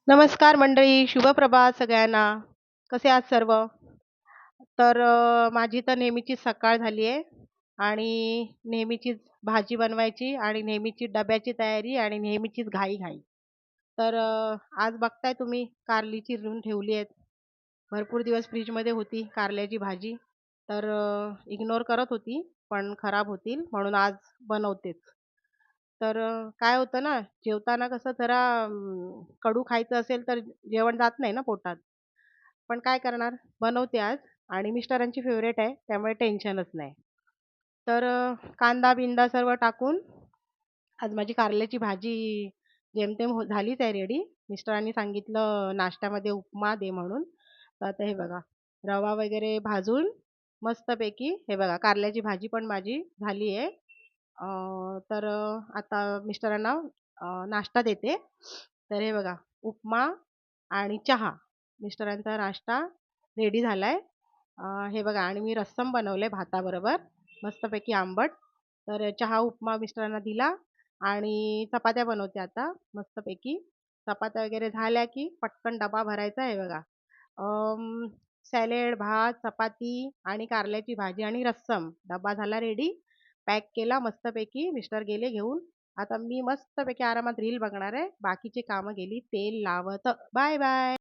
नमस्कार मंडळी, शुभप्रभात सगळ्यांना. कसे आहात सर्व? तर माझी तर नेहमीची सकाळ झाली आहे आणि नेहमीचीच भाजी बनवायची आणि नेहमीची डब्याची तयारी आणि नेहमीचीच घाई-घाई. तर आज बघताय तुम्ही कारली चिरून ठेवली आहेत. भरपूर दिवस फ्रिजमध्ये होती कारल्याची भाजी. तर इग्नोर करत होती, पण खराब होतील म्हणून आज बनवतेच. तर काय होतं ना, जेवताना कसं जरा कडू खायचं असेल तर जेवण जात नाही ना पोटात. पण काय करणार? बनवते आज आणि मिस्टरांची फेव्हरेट आहे, त्यामुळे टेन्शनच नाही. तर कांदा-बिंदा सर्व टाकून आज माझी कारल्याची भाजी जेमतेम झालीच आहे रेडी. मिस्टरांनी सांगितलं नाश्त्यामध्ये उपमा दे म्हणून. तर आता हे बघा, रवा वगैरे भाजून मस्तपैकी हे बघा कारल्याची भाजी पण माझी झाली आहे. तर आता मिस्टरांना नाश्ता देते. तर हे बघा उपमा आणि चहा. मिस्टरांचा नाश्ता रेडी झालाय. हे बघा आणि मी रस्सम बनवलंय भाताबरोबर मस्तपैकी आंबट. तर चहा, उपमा मिस्टरांना दिला आणि चपात्या बनवते आता मस्तपैकी. चपात्या वगैरे झाल्या की पटकन डबा भरायचा आहे बघा. सॅलड, भात, चपाती आणि कारल्याची भाजी आणि रस्सम. डब्बा झाला रेडी. पॅक केला मस्तपैकी. मिस्टर गेले घेऊन. आता मी मस्तपैकी आरामात रील बघणार आहे. बाकीची कामं गेली तेल लावत. Bye bye.